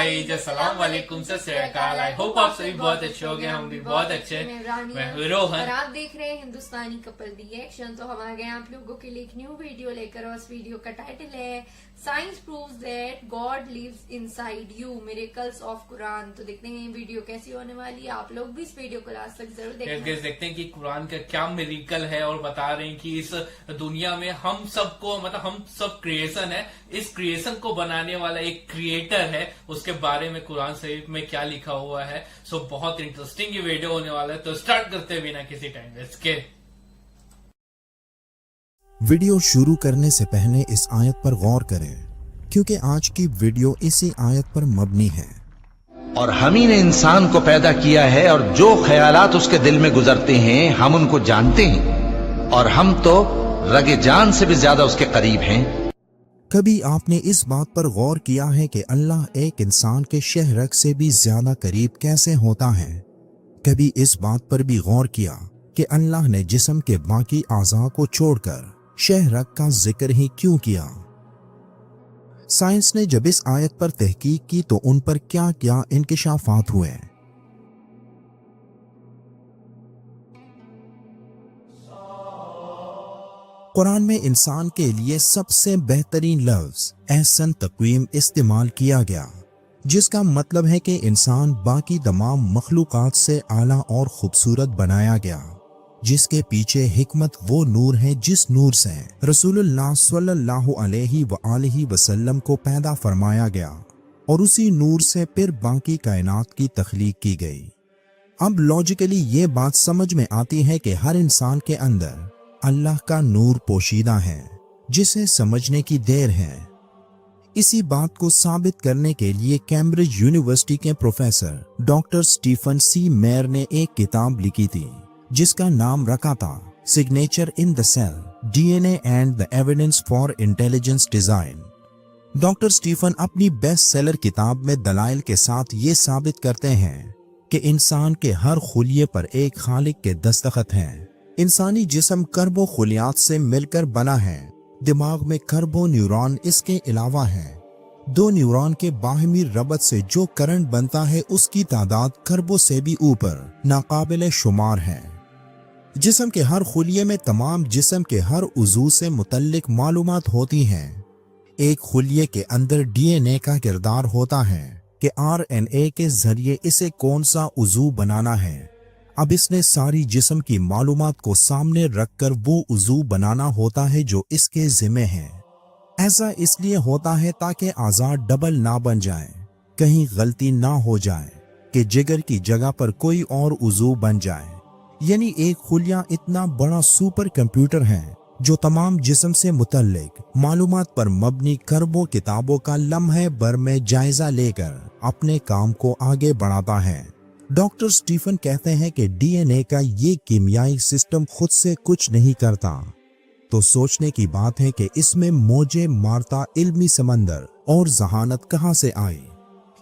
हाय अस्सलाम वालेकुम सत-श्री-अकाल। I hope आप सभी बहुत अच्छे होंगे, हम भी बहुत अच्छे हैं। मैं रोहन और आप देख रहे हैं हिंदुस्तानी कपल रिएक्शन। तो हम आ गए आप लोगों के लिए एक न्यू वीडियो लेकर और उस वीडियो का टाइटल है science proves that God lives inside you, miracles of Quran. तो देखते हैं ये वीडियो कैसी होने वाली है। आप लोग भी इस वीडियो को लास्ट तक जरूर देखते हैं कि कुरान का क्या मिरेकल है और बता रहे हैं कि इस दुनिया में हम सबको मतलब हम सब क्रिएशन है, इस क्रिएशन को बनाने वाला एक क्रिएटर है, उसके बारे में कुरान शरीफ में क्या लिखा हुआ है। सो बहुत इंटरेस्टिंग ये वीडियो होने वाला है। तो स्टार्ट करते हैं बिना किसी टाइम वेस्ट के। वीडियो शुरू करने से पहले इस आयत पर गौर करें, क्योंकि आज की वीडियो इसी आयत पर मबनी है। और हम ही ने इंसान को पैदा किया है और जो ख्यालात उसके दिल में गुजरते हैं हम उनको जानते हैं, और हम तो रगे जान से भी ज्यादा उसके करीब हैं। कभी आपने इस बात पर गौर किया है कि अल्लाह एक इंसान के शहरग से भी ज्यादा करीब कैसे होता है? कभी इस बात पर भी गौर किया कि अल्लाह ने जिस्म के बाकी आज़ा को छोड़कर शहरग का जिक्र ही क्यों किया? साइंस ने जब इस आयत पर तहकीक की तो उन पर क्या क्या इंकिशाफात हुए। कुरान में इंसान के लिए सबसे बेहतरीन लफ्ज एहसन तक़वीम इस्तेमाल किया गया, जिसका मतलब है कि इंसान बाकी तमाम मखलूक़ात से आला और खूबसूरत बनाया गया, जिसके पीछे हिकमत वो नूर है जिस नूर से रसूलुल्लाह सल्लल्लाहु अलैहि वसल्लम को पैदा फरमाया गया, और उसी नूर से फिर बाकी कायनात की तख्लीक की गई। अब लॉजिकली ये बात समझ में आती है कि हर इंसान के अंदर अल्लाह का नूर पोशीदा है, जिसे समझने की देर है। इसी बात को साबित करने के लिए कैम्ब्रिज यूनिवर्सिटी के professor doctor Stephen C Meyer ने एक किताब लिखी थी, जिसका नाम रखा था signature in the cell, DNA and the evidence for intelligence design. Doctor Stephen अपनी बेस्ट सेलर किताब में दलाइल के साथ ये साबित करते हैं कि इंसान के हर खुलिये पर एक खालिक के दस्तखत हैं। इंसानी जिस्म कर्बो खुलियात से मिलकर बना है। दिमाग में कर्बो न्यूरॉन इसके अलावा है। दो न्यूरॉन के बाहमी रबत से जो करंट बनता है उसकी तादाद कर्बो से भी ऊपर नाकाबिले शुमार है। जिस्म के हर खुलिये में तमाम जिस्म के हर उज़ू से मुतल्लिक मालूमात होती हैं। एक खुलिये के अंदर डीएनए का किरदार होता है कि आरएनए के जरिए इसे कौन सा उज़ू बनाना है। अब इसने सारी जिस्म की मालूमात को सामने रखकर वो उज़ू बनाना होता है जो इसके ज़िम्मे है। ऐसा इसलिए होता है ताकि आज़ाद डबल ना बन जाए, कहीं गलती ना हो जाए कि जिगर की जगह पर कोई और उज़ू बन जाए। यानी एक खुलिया इतना बड़ा सुपर कंप्यूटर है जो तमाम जिस्म से मुतल्लिक मालूमात पर मबनी करबों किताबों का लम्हे भर में जायजा लेकर अपने काम को आगे बढ़ाता है। डॉक्टर स्टीफन कहते हैं कि डीएनए का ये कीमियाई सिस्टम खुद से कुछ नहीं करता, तो सोचने की बात है कि इसमें मौजे मारता इल्मी समंदर और जहानत कहां से आई।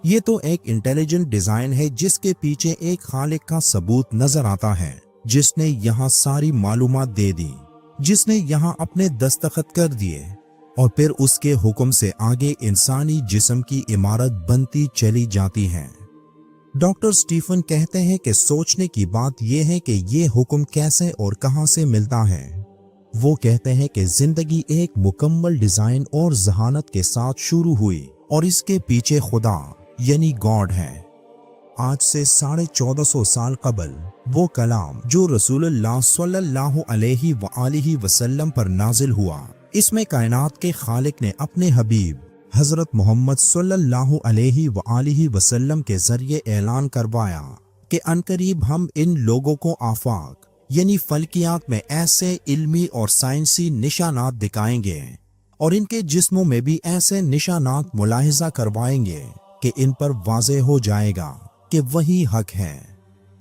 ये तो एक इंटेलिजेंट डिजाइन है जिसके पीछे एक खालिक का सबूत नजर आता है, जिसने यहाँ सारी मालूमात दे दी, जिसने यहाँ अपने दस्तखत कर दिए, और फिर उसके हुक्म से आगे इंसानी जिस्म की इमारत बनती चली जाती है। डॉक्टर स्टीफन कहते हैं कि सोचने की बात यह है कि ये हुक्म कैसे और कहां से मिलता है। वो कहते हैं कि जिंदगी एक मुकम्मल डिजाइन और जहानत के साथ शुरू हुई और इसके पीछे खुदा यानी गॉड है। आज से 1450 साल कबल वो कलाम जो रसूलुल्लाह सल्लल्लाहु अलैहि वसल्लम पर नाजिल हुआ, इसमें कायनात के खालिक ने अपने हबीब हजरत मोहम्मद सल्लल्लाहु अलैहि वसल्लम के जरिए ऐलान करवाया कि अनकरीब हम इन लोगों को आफाक यानी फल्कियात में ऐसे इल्मी और साइंसी निशानात दिखाएंगे और इनके जिस्मों में भी ऐसे निशानात मुलाहिजा करवाएंगे कि इन पर वाज़े हो जाएगा कि वही हक है।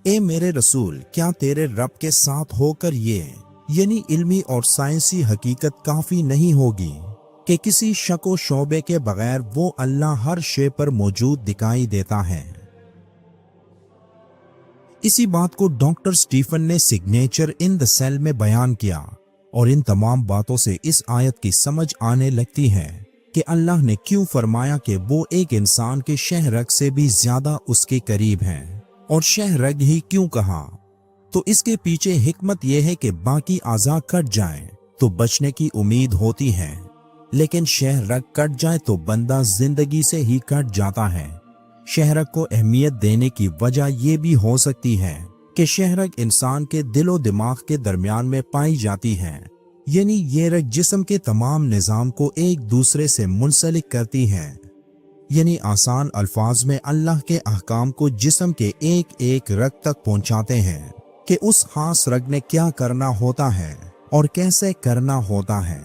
ए मेरे रसूल, क्या तेरे रब के साथ होकर ये यानी इल्मी और साइंसी हकीकत काफी नहीं होगी कि किसी शको शोबे के बगैर वो अल्लाह हर शे पर मौजूद दिखाई देता है। इसी बात को डॉक्टर स्टीफन ने सिग्नेचर इन द सेल में बयान किया, और इन तमाम बातों से इस आयत की समझ आने लगती है کہ अल्लाह ने क्यों फरमाया कि वो एक इंसान के शहरग से भी ज्यादा उसके करीब हैं और शहरग ही क्यों कहा? तो इसके पीछे हिकमत यह है कि बाकी आज़ा कट जाएं तो बचने की उम्मीद होती है, लेकिन शहरग कट जाए तो बंदा जिंदगी से ही कट जाता है। शहरग को अहमियत देने की वजह यह भी हो सकती है कि शहरग इंसान के दिलो दिमाग के दरमियान में पाई जाती है, यानी ये रग जिस्म के तमाम निज़ाम को एक दूसरे से मुंसलिक करती है। यानी आसान अल्फाज में अल्लाह के अहकाम को जिस्म के एक एक रग तक पहुंचाते हैं कि उस खास रग ने क्या करना होता है और कैसे करना होता है।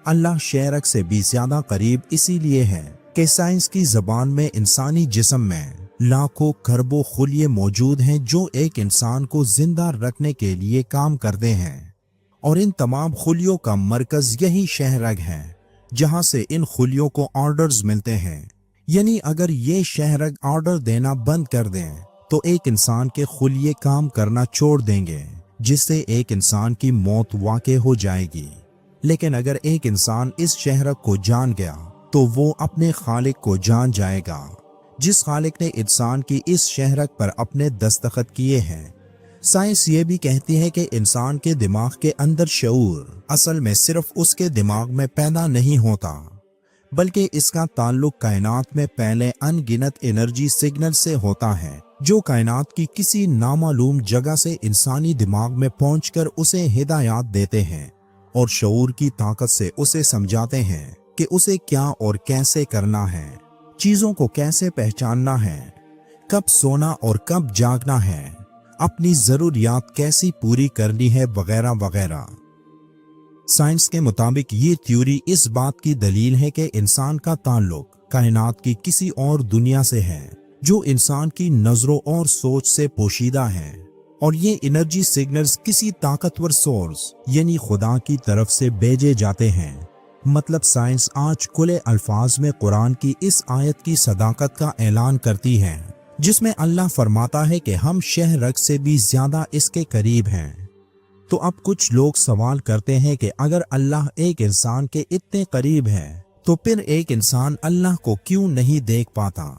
अल्लाह शहरग से भी ज्यादा करीब इसीलिए है कि साइंस की जबान में इंसानी जिस्म में लाखों खरबों खुलिये मौजूद हैं जो एक इंसान को जिंदा रखने के लिए काम करते हैं, और इन तमाम खुलियों का मरकज यही शहरग है जहां से इन खुलियों को ऑर्डर्स मिलते हैं। यानी अगर ये शहरग ऑर्डर देना बंद कर दें तो एक इंसान के खुलिये काम करना छोड़ देंगे, जिससे एक इंसान की मौत वाक़ई हो जाएगी। लेकिन अगर एक इंसान इस शहरग को जान गया तो वो अपने खालिक को जान जाएगा, जिस खालिक ने इंसान की इस शहरग पर अपने दस्तखत किए हैं। साइंस ये भी कहती है कि इंसान के दिमाग के अंदर शऊर असल में सिर्फ उसके दिमाग में पैदा नहीं होता, बल्कि इसका ताल्लुक कायनात में पहले अनगिनत एनर्जी सिग्नल से होता है, जो कायनात की किसी नामालूम जगह से इंसानी दिमाग में पहुंचकर उसे हिदायत देते हैं और शऊर की ताकत से उसे समझाते हैं कि उसे क्या और कैसे करना है, चीजों को कैसे पहचानना है, कब सोना और कब जागना है, अपनी जरूरियात कैसी पूरी करनी है, वगैरह वगैरह। साइंस के मुताबिक ये थ्योरी इस बात की दलील है कि इंसान का ताल्लुक कायनात की किसी और दुनिया से है जो इंसान की नजरों और सोच से पोशीदा है, और ये एनर्जी सिग्नल्स किसी ताकतवर सोर्स यानी खुदा की तरफ से भेजे जाते हैं। मतलब साइंस आज खुले अल्फाज में कुरान की इस आयत की सदाकत का ऐलान करती है, जिसमें अल्लाह फरमाता है कि हम शहरग से भी ज्यादा इसके करीब हैं। तो अब कुछ लोग सवाल करते हैं कि अगर अल्लाह एक इंसान के इतने करीब है तो फिर एक इंसान अल्लाह को क्यों नहीं देख पाता?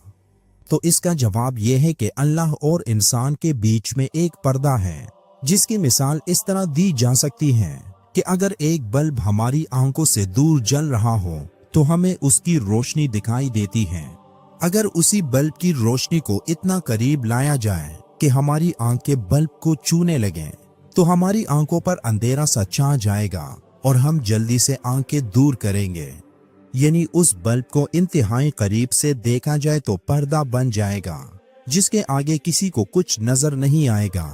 तो इसका जवाब यह है कि अल्लाह और इंसान के बीच में एक पर्दा है, जिसकी मिसाल इस तरह दी जा सकती है कि अगर एक बल्ब हमारी आंखों से दूर जल रहा हो तो हमें उसकी रोशनी दिखाई देती है। अगर उसी बल्ब की रोशनी को इतना करीब लाया जाए कि हमारी आंखें बल्ब को छूने लगें तो हमारी आंखों पर अंधेरा सा छा जाएगा और हम जल्दी से आंखें दूर करेंगे। यानी उस बल्ब को इंतहाई करीब से देखा जाए तो पर्दा बन जाएगा, जिसके आगे किसी को कुछ नजर नहीं आएगा।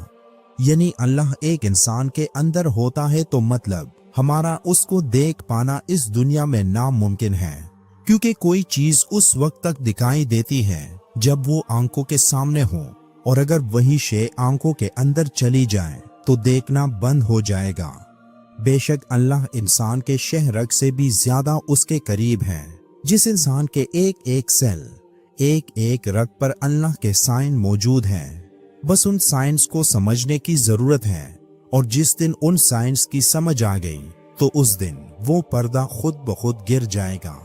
यानी अल्लाह एक इंसान के अंदर होता है तो मतलब हमारा उसको देख पाना इस दुनिया में नामुमकिन है, क्योंकि कोई चीज उस वक्त तक दिखाई देती है जब वो आंखों के सामने हो, और अगर वही शे आंखों के अंदर चली जाए तो देखना बंद हो जाएगा। बेशक अल्लाह इंसान के शहरग से भी ज्यादा उसके करीब है। जिस इंसान के एक एक सेल, एक एक रग पर अल्लाह के साइन मौजूद हैं, बस उन साइंस को समझने की जरूरत है, और जिस दिन उन साइंस की समझ आ गई तो उस दिन वो पर्दा खुद ब खुद गिर जाएगा।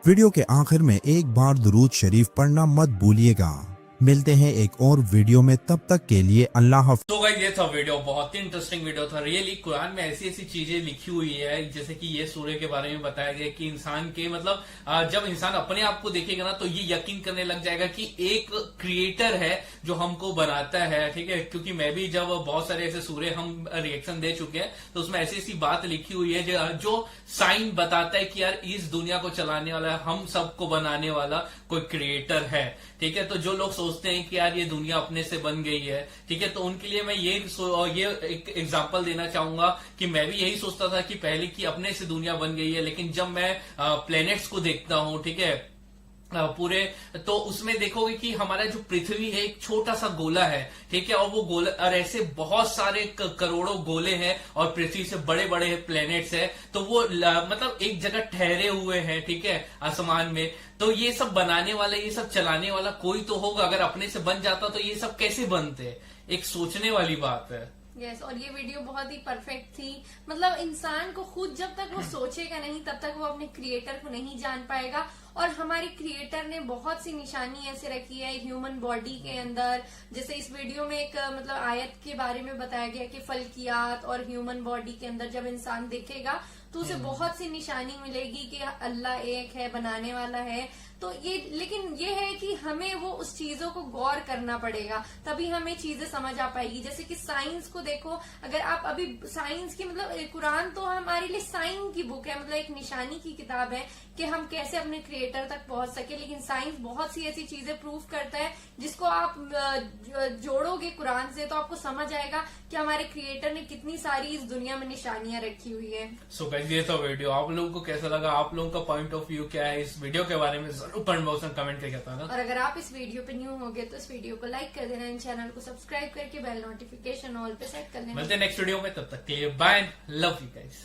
वीडियो के आखिर में एक बार दुरूद शरीफ पढ़ना मत भूलिएगा। मिलते हैं एक और वीडियो में, तब तक के लिए अल्लाह हाफ़िज़। तो गाइस ये था वीडियो, बहुत ही इंटरेस्टिंग वीडियो था। रियली कुरान में ऐसी ऐसी चीजें लिखी हुई है, जैसे कि ये सूर्य के बारे में बताया गया कि इंसान के मतलब जब इंसान अपने आप को देखेगा ना तो ये यकीन करने लग जाएगा कि एक क्रिएटर है जो हमको बनाता है। ठीक है, क्योंकि मैं भी जब बहुत सारे ऐसे सूर्य हम रिएक्शन दे चुके हैं तो उसमें ऐसी ऐसी बात लिखी हुई है जो साइन बताता है कि यार इस दुनिया को चलाने वाला, हम सबको बनाने वाला कोई क्रिएटर है। ठीक है, तो जो लोग सोचते हैं कि यार ये दुनिया अपने से बन गई है, ठीक है, तो उनके लिए मैं ये एक एग्जांपल देना चाहूंगा कि मैं भी यही सोचता था कि पहले कि अपने से दुनिया बन गई है, लेकिन जब मैं प्लैनेट्स को देखता हूं, ठीक है, पूरे, तो उसमें देखोगे कि हमारा जो पृथ्वी है एक छोटा सा गोला है। ठीक है, और वो गोला, और ऐसे बहुत सारे करोड़ों गोले हैं और पृथ्वी से बड़े बड़े प्लैनेट्स है, तो वो मतलब एक जगह ठहरे हुए हैं, ठीक है, आसमान में। तो ये सब बनाने वाला, ये सब चलाने वाला कोई तो होगा। अगर अपने से बन जाता तो ये सब कैसे बनते? एक सोचने वाली बात है। यस और ये वीडियो बहुत ही परफेक्ट थी। मतलब इंसान को खुद जब तक वो सोचेगा नहीं तब तक वो अपने क्रिएटर को नहीं जान पाएगा। और हमारे क्रिएटर ने बहुत सी निशानी ऐसे रखी है ह्यूमन बॉडी के अंदर, जैसे इस वीडियो में एक मतलब आयत के बारे में बताया गया कि फल्कियात और ह्यूमन बॉडी के अंदर जब इंसान देखेगा तो उसे बहुत सी निशानी मिलेगी कि अल्लाह एक है, बनाने वाला है। तो ये लेकिन ये है कि हमें वो उस चीजों को गौर करना पड़ेगा, तभी हमें चीजें समझ आ पाएगी। जैसे कि साइंस को देखो, अगर आप अभी साइंस की मतलब कुरान तो हमारे लिए साइंस की बुक है, मतलब एक निशानी की किताब है कि हम कैसे अपने क्रिएटर तक पहुंच सके। लेकिन साइंस बहुत सी ऐसी चीजें प्रूव करता है जिसको आप जोड़ोगे कुरान से तो आपको समझ आएगा कि हमारे क्रिएटर ने कितनी सारी इस दुनिया में निशानियां रखी हुई है। सो गाइस ये था वीडियो, आप लोगों को कैसा लगा, आप लोगों का पॉइंट ऑफ व्यू क्या है इस वीडियो के बारे में, जरूर कमेंट बॉक्स में कमेंट करके बताना। और अगर आप इस वीडियो पे न्यू होगे तो इस वीडियो को लाइक कर देना, चैनल को सब्सक्राइब करके बेल नोटिफिकेशन ऑल पे सेट कर देना। मिलते हैं नेक्स्ट वीडियो में, तब तक के लिए बाय, लव यू गाइस।